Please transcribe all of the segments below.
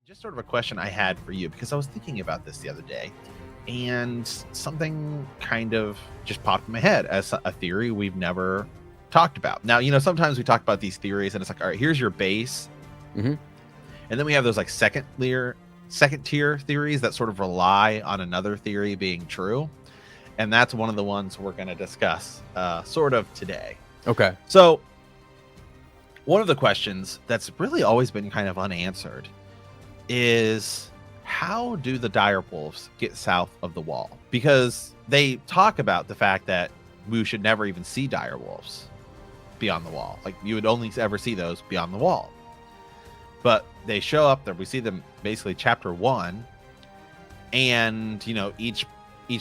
Just sort of a question I had for you because I was thinking about this the other day and something kind of just popped in my head as a theory we've never talked about. Now, sometimes we talk about these theories and it's like, all right, here's your base. Mm-hmm. And then we have those like second tier theories that sort of rely on another theory being true. And that's one of the ones we're going to discuss sort of today. Okay. So one of the questions that's really always been kind of unanswered is, how do the Direwolves get south of the wall? Because they talk about the fact that we should never even see Direwolves beyond the wall. Like, you would only ever see those beyond the wall. But they show up there. We see them basically chapter 1. And, each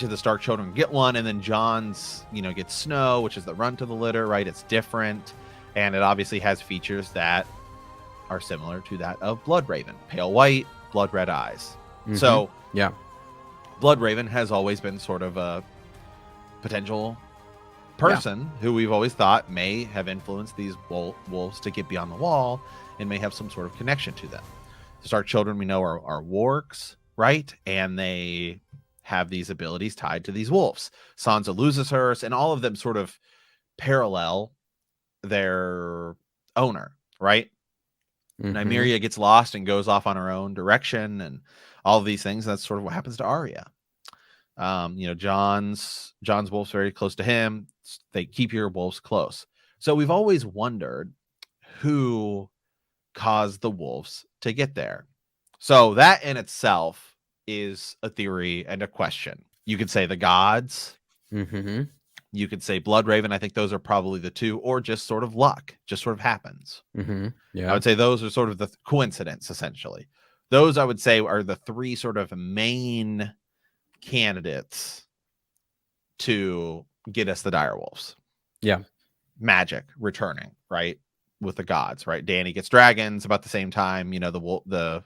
of the Stark children get one. And then Jon's, gets Snow, which is the run to the litter, right? It's different. And it obviously has features that are similar to that of Bloodraven. Pale white, blood red eyes. Mm-hmm. So, yeah, Bloodraven has always been sort of a potential person who we've always thought may have influenced these wolves to get beyond the wall and may have some sort of connection to them. The Stark children, we know, are wargs, right? And they have these abilities tied to these wolves. Sansa loses hers, and all of them sort of parallel their owner, right? mm-hmm. Nymeria gets lost and goes off on her own direction, and all of these things. That's sort of what happens to Arya. John's wolves very close to him. They keep your wolves close. So we've always wondered who caused the wolves to get there. So that in itself is a theory and a question. You could say the gods. Mm-hmm. You could say Bloodraven. I think those are probably the two, or just sort of luck, just sort of happens. Mm-hmm. Yeah, I would say those are sort of the coincidence, essentially. Those, I would say, are the three sort of main candidates to get us the Direwolves. Yeah. Magic returning, right? With the gods, right? Dany gets dragons about the same time. The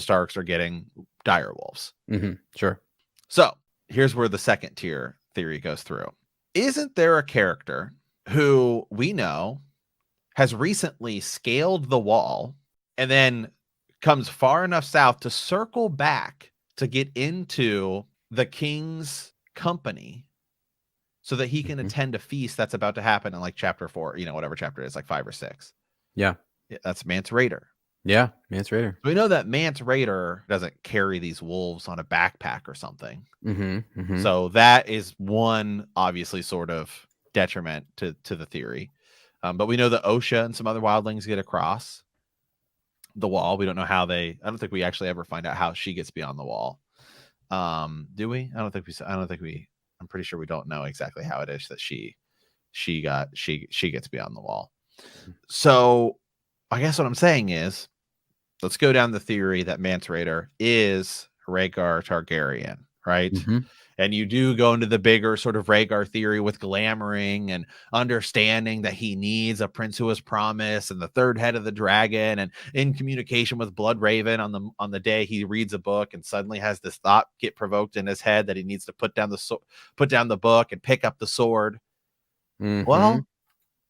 Starks are getting Direwolves. Mm-hmm. Sure. So here's where the second tier theory goes through. Isn't there a character who we know has recently scaled the wall and then comes far enough south to circle back to get into the king's company so that he can attend a feast that's about to happen in like chapter 4, whatever chapter it is, like 5 or 6. Yeah. That's Mance Rayder. Yeah, Mance Rayder. We know that Mance Rayder doesn't carry these wolves on a backpack or something. Mm-hmm. Mm-hmm. So that is one, obviously, sort of detriment to the theory. But we know that Osha and some other wildlings get across the wall. We don't know how I don't think we actually ever find out how she gets beyond the wall. Do we? I'm pretty sure we don't know exactly how it is that she gets beyond the wall. So I guess what I'm saying is, let's go down the theory that Mance Rayder is Rhaegar Targaryen, right? Mm-hmm. And you do go into the bigger sort of Rhaegar theory with glamoring and understanding that he needs a prince who was promised and the third head of the dragon, and in communication with Bloodraven on the day he reads a book and suddenly has this thought get provoked in his head that he needs to put down the book and pick up the sword. Mm-hmm. Well,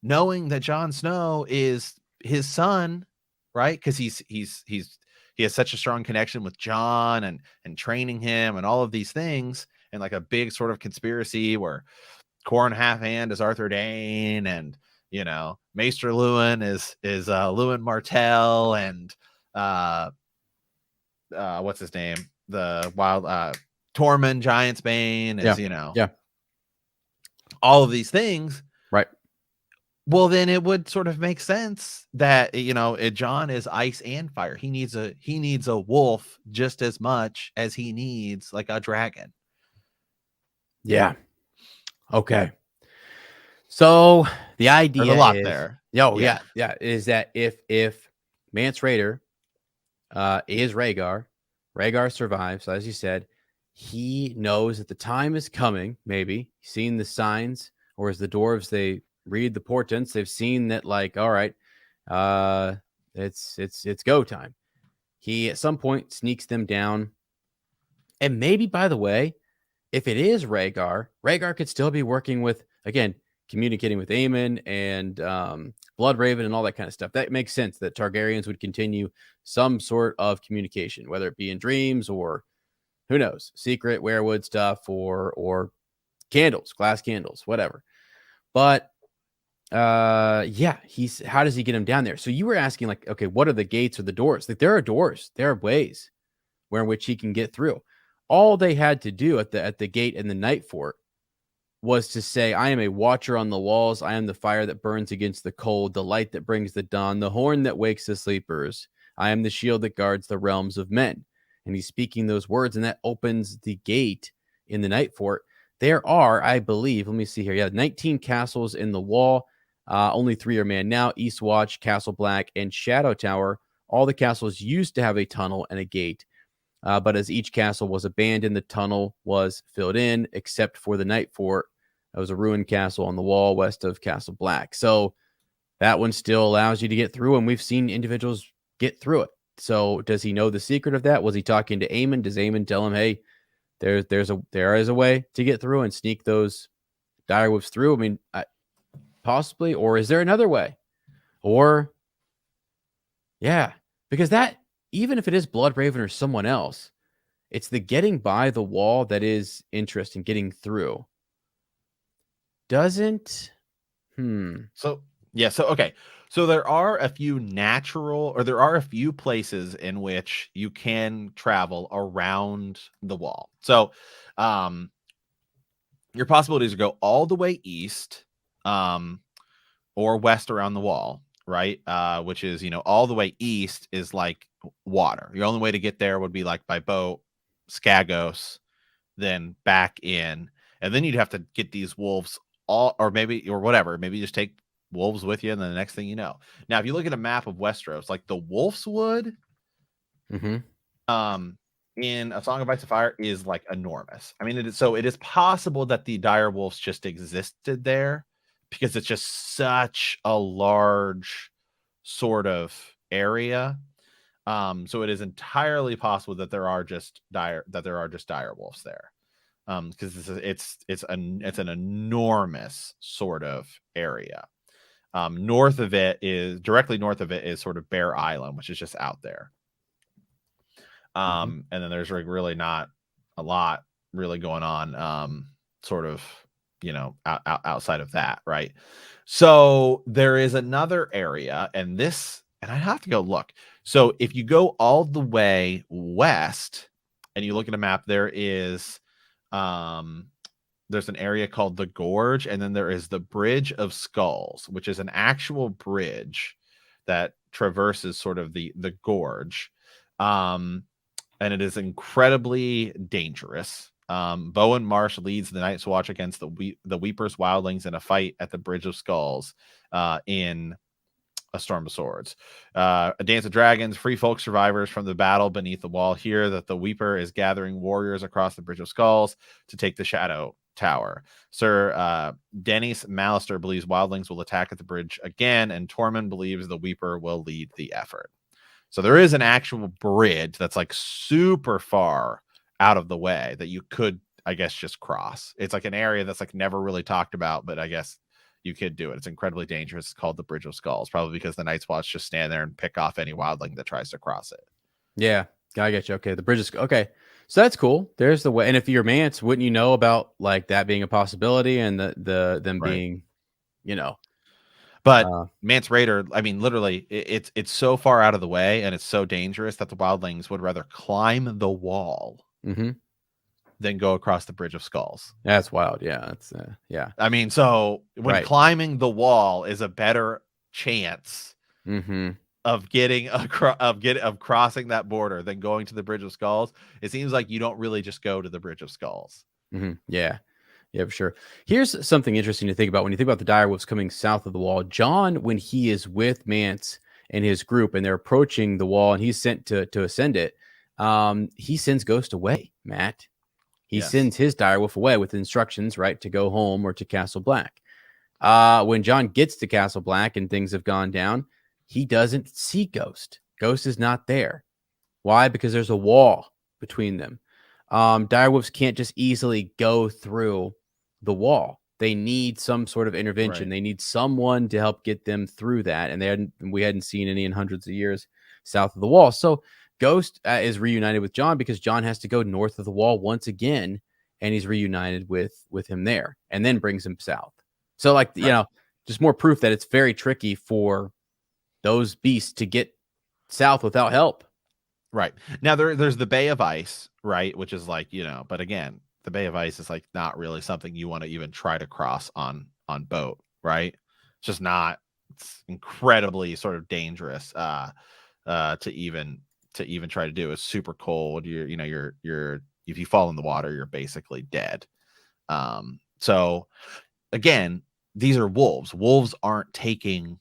knowing that Jon Snow is his son, right? Because he has such a strong connection with Jon and training him and all of these things, and like a big sort of conspiracy where Corn Halfhand is Arthur Dayne, and Maester Luwin is Luwin Martell, and what's his name? The wild Tormund Giantsbane is all of these things, right? Well, then it would sort of make sense that Jon is ice and fire. He needs a wolf just as much as he needs like a dragon. Yeah. Okay. So the idea There's a lot is, there. Yeah, is that if Mance Rayder is Rhaegar survives, as you said, he knows that the time is coming. Maybe he's seen the signs, or as the dwarves, they read the portents. They've seen that, like, all right, it's go time. He at some point sneaks them down, and maybe, by the way, if it is Rhaegar could still be working with, again, communicating with Aemon and Bloodraven and all that kind of stuff. That makes sense that Targaryens would continue some sort of communication, whether it be in dreams or who knows, secret werewood stuff or candles, glass candles, whatever. But yeah, how does he get him down there? So you were asking, like, okay, what are the gates or the doors? Like, there are doors, there are ways where in which he can get through. All they had to do at the gate in the night fort was to say, I am a watcher on the walls. I am the fire that burns against the cold, the light that brings the dawn, the horn that wakes the sleepers. I am the shield that guards the realms of men. And he's speaking those words, and that opens the gate in the night fort. There are, I believe, let me see here. Yeah, 19 castles in the wall. Only 3 are manned now: Eastwatch, Castle Black, and Shadow Tower. All the castles used to have a tunnel and a gate. But as each castle was abandoned, the tunnel was filled in, except for the night fort. That was a ruined castle on the wall west of Castle Black. So that one still allows you to get through, and we've seen individuals get through it. So does he know the secret of that? Was he talking to Aemon? Does Aemon tell him, hey, there is a way to get through and sneak those direwolves through? I mean, possibly. Or is there another way? Or, yeah, because that, even if it is Bloodraven or someone else, it's the getting by the wall that is interesting, getting through. Doesn't, So, yeah. So, okay. So there are a few there are a few places in which you can travel around the wall. So, your possibilities are go all the way east, or west around the wall, right? Which is, all the way east is like water. Your only way to get there would be like by boat, Skagos, then back in, and then you'd have to get these wolves or whatever. Maybe you just take wolves with you, and then the next thing you know. Now, if you look at a map of Westeros, like the Wolfswood, in A Song of Ice and Fire is like enormous. I mean, it is possible that the direwolves just existed there because it's just such a large sort of area. So it is entirely possible that there are just direwolves there. Because it's an enormous sort of area. Directly north of it is sort of Bear Island, which is just out there. And then there's really not a lot really going on, sort of, outside of that, right? So there is another area, and I have to go look. So if you go all the way west and you look at a map, there's an area called the Gorge, and then there is the Bridge of Skulls, which is an actual bridge that traverses sort of the gorge. And it is incredibly dangerous. Bowen Marsh leads the Night's Watch against the Weepers Wildlings in a fight at the Bridge of Skulls in A Storm of Swords. A Dance of Dragons, free folk survivors from the battle beneath the wall hear that the Weeper is gathering warriors across the Bridge of Skulls to take the Shadow Tower. Sir Dennis Mallister believes wildlings will attack at the bridge again, and Tormund believes the Weeper will lead the effort. So there is an actual bridge that's like super far out of the way that you could, I guess, just cross. It's like an area that's like never really talked about, but I guess you could do it. It's incredibly dangerous. It's called the Bridge of Skulls, probably because the Night's Watch just stand there and pick off any wildling that tries to cross it. Yeah, I get you. Okay, the bridge is okay. So that's cool. There's the way. And if you're Mance, wouldn't you know about like that being a possibility and them Right. being, But Mance Raider, I mean, literally, it's so far out of the way and it's so dangerous that the wildlings would rather climb the wall than go across the Bridge of Skulls. That's wild. Yeah, that's yeah. I mean, so when climbing the wall is a better chance of getting of crossing that border than going to the Bridge of Skulls, it seems like you don't really just go to the Bridge of Skulls. Yeah, for sure. Here's something interesting to think about when you think about the direwolves coming south of the wall. Jon, when he is with Mance and his group and they're approaching the wall and he's sent to ascend it, he sends Ghost away, Matt. He sends his direwolf away with instructions, right, to go home or to Castle Black. When Jon gets to Castle Black and things have gone down, he doesn't see Ghost. Ghost is not there. Why? Because there's a wall between them. Direwolves can't just easily go through the wall. they need some sort of intervention. Right. They need someone to help get them through that. And we hadn't seen any in hundreds of years south of the wall. So Ghost is reunited with John because John has to go north of the wall once again, and he's reunited with him there, and then brings him south. So like, you know, just more proof that it's very tricky for those beasts to get south without help. Right. Now there's the Bay of Ice, right, which is like, you know, but again, the Bay of Ice is like not really something you want to even try to cross on boat, right? It's just not. It's incredibly sort of dangerous to even try to do. It's super cold. You're if you fall in the water, you're basically dead. So again, these are wolves. Wolves aren't taking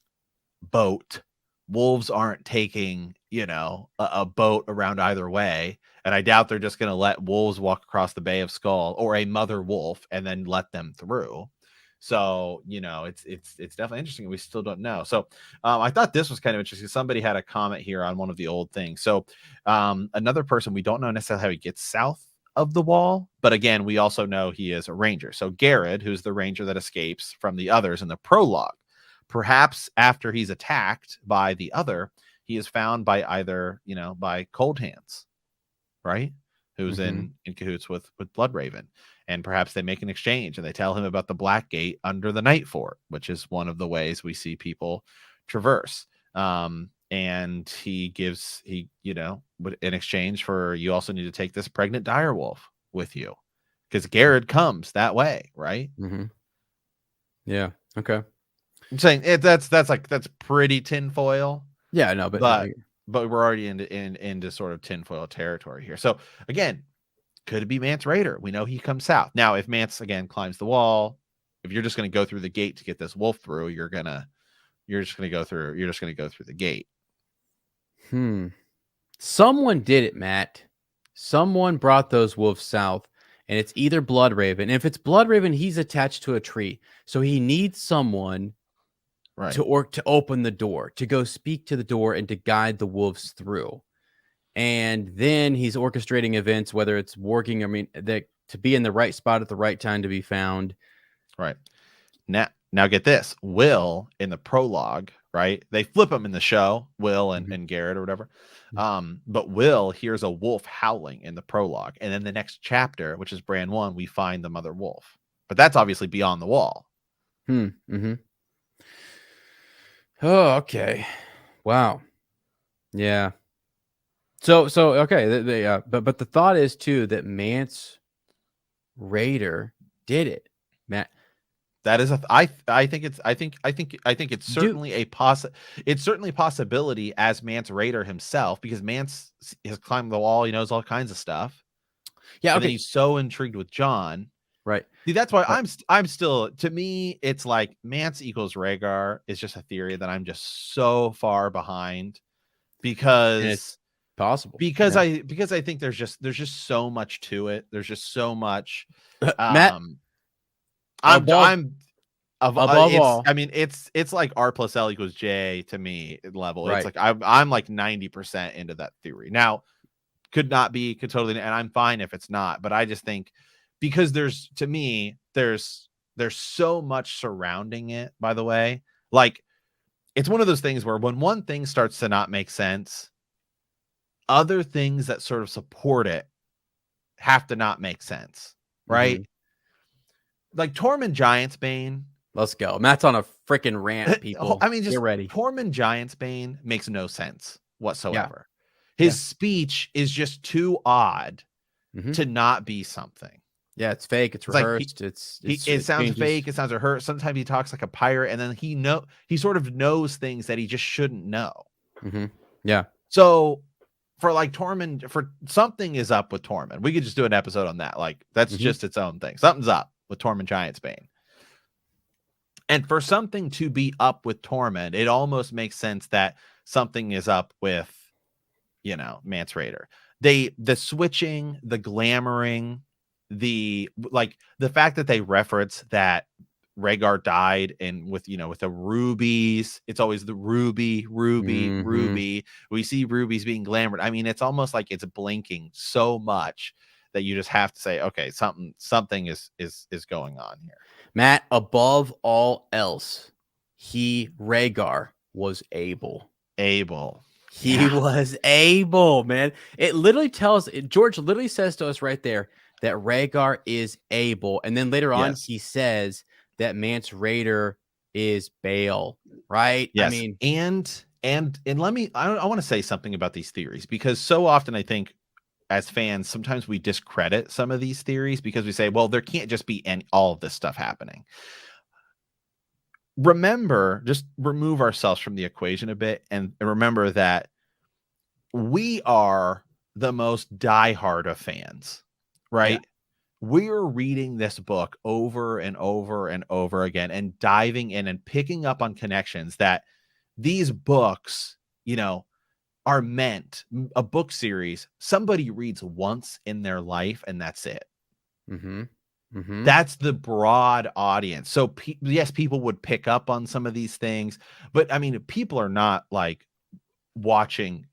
boat. Wolves aren't taking, you know, a boat around either way. And I doubt they're just going to let wolves walk across the Bay of Skull or a mother wolf and then let them through. So, you know, it's definitely interesting. We still don't know. So I thought this was kind of interesting. Somebody had a comment here on one of the old things. So another person, we don't know necessarily how he gets south of the wall, but again, we also know he is a ranger. So Garrett, who's the ranger that escapes from the others in the prologue, perhaps after he's attacked by the other, he is found by either, you know, by Cold Hands, right? Who's in cahoots with Bloodraven. And perhaps they make an exchange and they tell him about the Black Gate under the Night Fort, which is one of the ways we see people traverse. And he, you know, in exchange for, you also need to take this pregnant direwolf with you, because Garrett comes that way, right? Yeah. Okay. I'm saying that's pretty tinfoil. Yeah, no, but we're already into sort of tinfoil territory here. So again, could it be Mance Rayder? We know he comes south. Now, if Mance again climbs the wall, if you're just going to go through the gate to get this wolf through, you're just going to go through the gate. Someone did it, Matt. Someone brought those wolves south, and it's either Bloodraven. If it's Bloodraven, he's attached to a tree, so he needs someone to open the door, to go speak to the door, and to guide the wolves through. And then he's orchestrating events, whether it's working, I mean, to be in the right spot at the right time to be found. Right. Now get this. Will, in the prologue, right? They flip him in the show, Will and Garrett or whatever. But Will hears a wolf howling in the prologue. And then the next chapter, which is brand 1, we find the mother wolf. But that's obviously beyond the wall. Oh, okay. Wow. Yeah. So okay. But the thought is too that Mance Rayder did it, Matt. That is I think it's certainly it's certainly a possibility as Mance Rayder himself, because Mance has climbed the wall. He knows all kinds of stuff. Yeah. Okay. He's so intrigued with John. Right. See, that's why I'm still, to me, it's like Mance equals Rhaegar is just a theory that I'm just so far behind, because it's possible, because I think there's just so much to it. There's just so much. Matt, above all, I mean, it's like R plus L equals J to me level. Right. It's like I'm like 90% into that theory. Now, could totally, and I'm fine if it's not, but I just think, because there's so much surrounding it, by the way. Like, it's one of those things where when one thing starts to not make sense, other things that sort of support it have to not make sense, right? Like Tormund Giantsbane. Let's go. Matt's on a freaking rant, people. I mean, just get ready. Tormund Giantsbane makes no sense whatsoever. Yeah. His speech is just too odd to not be something. Yeah, it's fake. It's rehearsed. Like it sounds changes. fake. It sounds rehearsed. Sometimes he talks like a pirate, and then he sort of knows things that he just shouldn't know. Yeah. So for like Tormund, for something is up with Tormund. We could just do an episode on that. Like, that's just its own thing. Something's up with Tormund Giantsbane. And for something to be up with Tormund, it almost makes sense that something is up with, you know, Mance Rayder. The switching, the glamoring, the fact that they reference that Rhaegar died and with the rubies, it's always the ruby. We see rubies being glamored. I mean, it's almost like it's blinking so much that you just have to say, okay, something is going on here. Matt, above all else, Rhaegar was able. He Yeah. was able, man. It literally tells George literally says to us right there that Rhaegar is able, and then later on Yes. he says that Mance Raider is Bael, right? I Yes. mean, And let me I want to say something about these theories, because so often I think as fans sometimes we discredit some of these theories because we say, well, there can't just be all of this stuff happening. Remember, just remove ourselves from the equation a bit and remember that we are the most diehard of fans, yeah. right? We're reading this book over and over and over again and diving in and picking up on connections that these books, are meant, a book series somebody reads once in their life and that's it. Mm-hmm. Mm-hmm. That's the broad audience. So yes, people would pick up on some of these things, but I mean, people are not like watching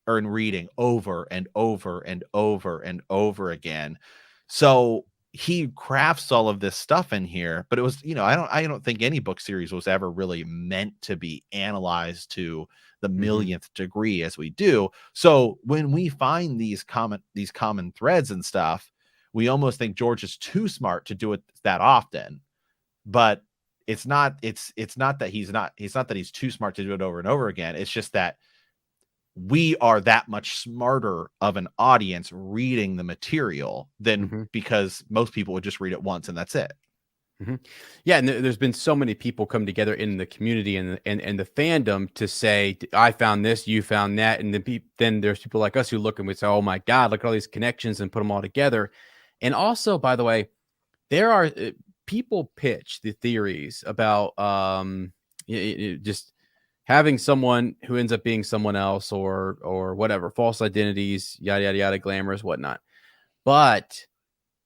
or in reading over and over and over and over again. So he crafts all of this stuff in here, but it was, I don't think any book series was ever really meant to be analyzed to the millionth degree as we do. So when we find these common threads and stuff, we almost think George is too smart to do it that often. But it's not that he's not that he's too smart to do it over and over again. It's just that we are that much smarter of an audience reading the material than because most people would just read it once and that's it. Yeah, and there's been so many people come together in the community and the fandom to say, I found this, you found that, and then there's people like us who look and we say, oh my God, look at all these connections and put them all together. And also, by the way, there are people pitch the theories about just having someone who ends up being someone else or whatever, false identities, yada yada yada, glamorous, whatnot. But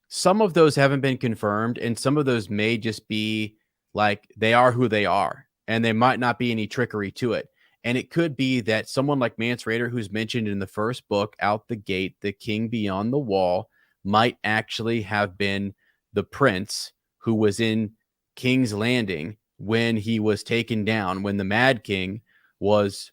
some of those haven't been confirmed, and some of those may just be like they are who they are, and there might not be any trickery to it. And it could be that someone like Mance Raider, who's mentioned in the first book, out the gate, the king beyond the wall, might actually have been the prince who was in King's Landing when he was taken down, when the Mad King was,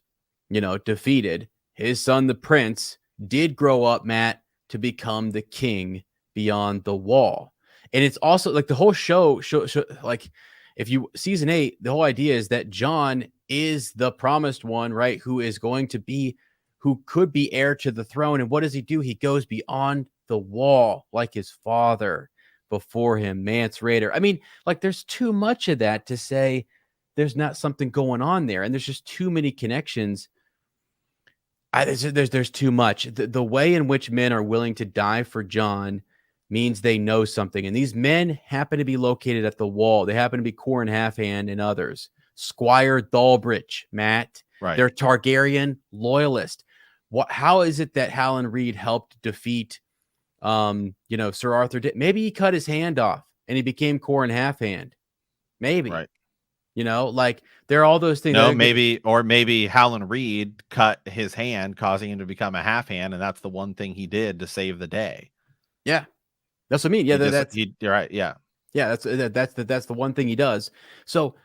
defeated. His son, the prince, did grow up, Matt, to become the king beyond the wall. And it's also like the whole show like if you season 8, the whole idea is that Jon is the promised one, right? Who could be heir to the throne. And what does he do? He goes beyond the wall like his father before him, Mance Raider. I mean, like there's too much of that to say there's not something going on there. And there's just too many connections. There's too much. The way in which men are willing to die for Jon means they know something. And these men happen to be located at the wall. They happen to be Qhorin Halfhand and others. Squire Dalbridge, Matt. Right. They're Targaryen loyalist. How is it that Hallan Reed helped defeat Sir Arthur? Maybe he cut his hand off and he became Qhorin Halfhand. Maybe. Right. Like there are all those things. No, maybe Hallan Reed cut his hand, causing him to become a half hand, and that's the one thing he did to save the day. Yeah. That's what I mean. Yeah, you're right. Yeah. Yeah, that's the one thing he does. So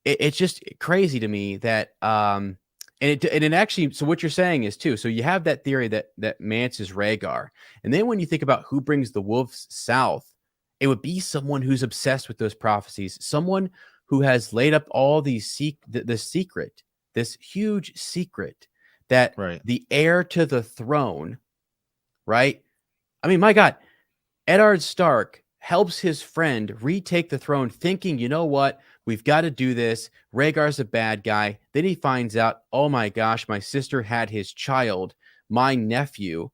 it's just crazy to me that and it actually, so what you're saying is too, so you have that theory that Mance is Rhaegar. And then when you think about who brings the wolves south, it would be someone who's obsessed with those prophecies, someone who has laid up all these this huge secret that the heir to the throne, right? I mean, my God, Eddard Stark helps his friend retake the throne thinking, you know what? We've got to do this. Rhaegar's a bad guy. Then he finds out, oh my gosh, my sister had his child. My nephew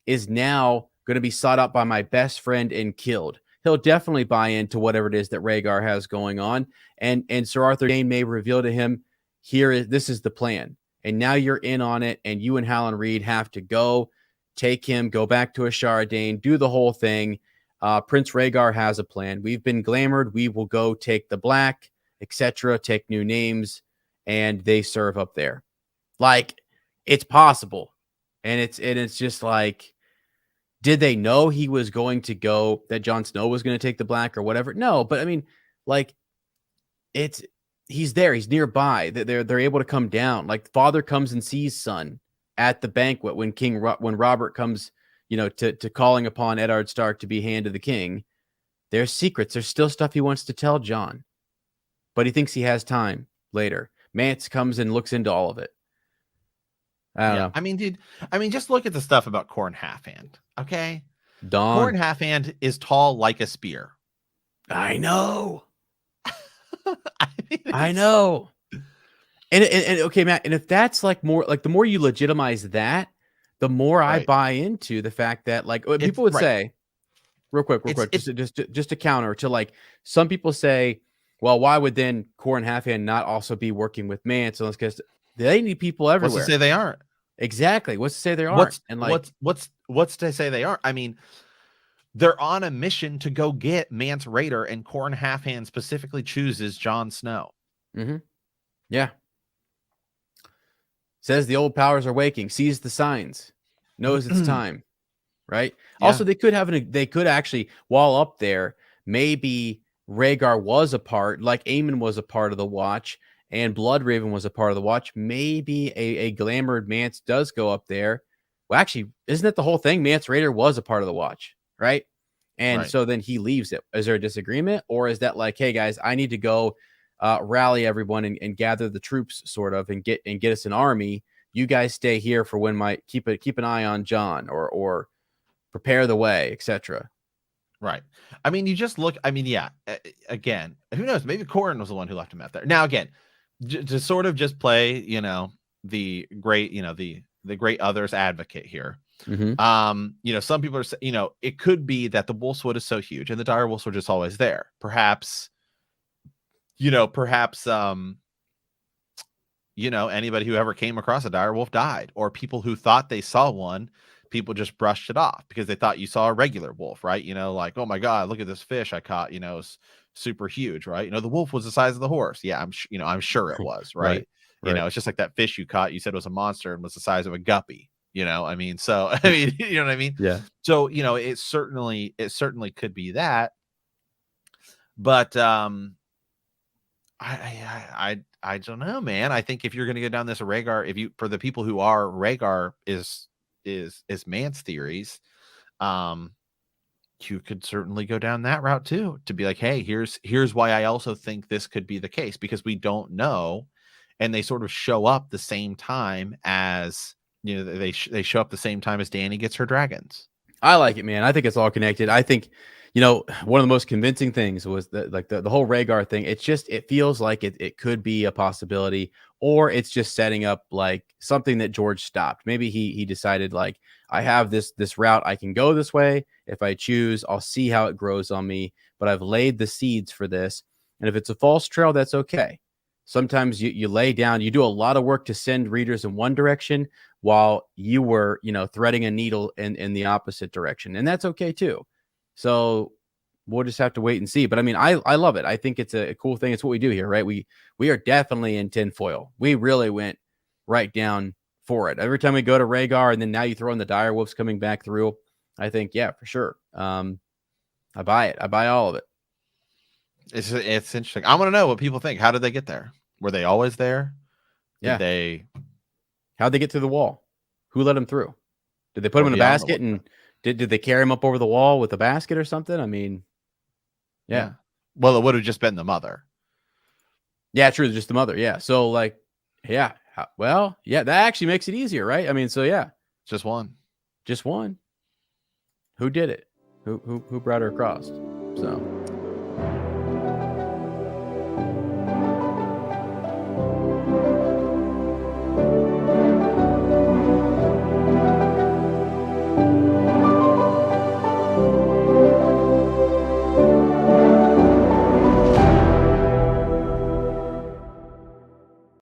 is now going to be sought out by my best friend and killed. He'll definitely buy into whatever it is that Rhaegar has going on. And Sir Arthur Dayne may reveal to him, this is the plan. And now you're in on it. And you and Hallan Reed have to go take him, go back to Ashara Dayne, do the whole thing. Prince Rhaegar has a plan. We've been glamored. We will go take the black, etc., take new names, and they serve up there. Like, it's possible. And it's just like, did they know he was going to go, that Jon Snow was going to take the black or whatever? No, but I mean, like he's there, he's nearby. They're able to come down. Like father comes and sees son at the banquet when when Robert comes, to calling upon Eddard Stark to be hand of the king. There's secrets. There's still stuff he wants to tell Jon, but he thinks he has time later. Mance comes and looks into all of it. I don't know. I mean, dude, just look at the stuff about Corn Halfhand. Okay. Dawn. Corn Halfhand is tall like a spear. I know. I know. And okay, Matt, and if that's like more like the more you legitimize that, the more I buy into the fact that like people would say, real quick, just to counter to like some people say, well, why would then Corn Halfhand not also be working with Mance? Because they need people everywhere. What's to say they aren't? Exactly. What's to say they aren't? What's to say they aren't? I mean, they're on a mission to go get Mance Rayder, and Corn Halfhand specifically chooses Jon Snow. Mm-hmm. Yeah. Says the old powers are waking, sees the signs, knows it's time, right? Yeah. Also, they could actually, while up there, maybe Rhaegar was a part, like Aemon was a part of the Watch, and Bloodraven was a part of the Watch. Maybe a glamored Mance does go up there. Well, actually, isn't that the whole thing? Mance Rayder was a part of the Watch, right? And so then he leaves it. Is there a disagreement? Or is that like, hey, guys, I need to go rally everyone and gather the troops sort of and get us an army. You guys stay here for when keep an eye on Jon or prepare the way, etc. Right. I mean, you just look. I mean, yeah. Again, who knows? Maybe Corrin was the one who left him out there. Now, again, to sort of just play, the great, the great others advocate here. Mm-hmm. Some people are, it could be that the Wolfswood is so huge and the Direwolves were just always there. Perhaps, anybody who ever came across a direwolf died, or people who thought they saw one, people just brushed it off because they thought you saw a regular wolf, right? Like, oh my God, look at this fish I caught, it's super huge, right? The wolf was the size of the horse. Yeah, I'm sure it was, right? Right. It's just like that fish you caught, you said was a monster and was the size of a guppy, so, you know what I mean? Yeah. So, it certainly could be that, but, I don't know, man. I think if you're going to go down this Rhaegar, for the people who are Rhaegar is Mance theories, you could certainly go down that route too, to be like, hey, here's why I also think this could be the case, because we don't know, and they sort of show up the same time as they show up the same time as Dany gets her dragons. I like it, man. I think it's all connected. I think one of the most convincing things was the whole Rhaegar thing. It feels like it could be a possibility, or it's just setting up like something that George stopped. Maybe he decided like, I have this route. I can go this way. If I choose, I'll see how it grows on me, but I've laid the seeds for this. And if it's a false trail, that's okay. Sometimes you lay down, you do a lot of work to send readers in one direction while you were, threading a needle in the opposite direction. And that's okay too. So we'll just have to wait and see. But I mean, I love it. I think it's a cool thing. It's what we do here, right? We are definitely in tinfoil. We really went right down for it. Every time we go to Rhaegar, and then now you throw in the Direwolves coming back through, I think, yeah, for sure. I buy it. I buy all of it. It's interesting. I want to know what people think. How did they get there? Were they always there? How'd they get through the wall? Who let them through? Did they put him in a basket and did they carry him up over the wall with a basket or something? I mean, yeah. Well, it would have just been the mother. Yeah, true. Just the mother. Yeah. So like, yeah. Well, yeah, that actually makes it easier, right? I mean, so yeah. Just one. Who did it? Who brought her across? So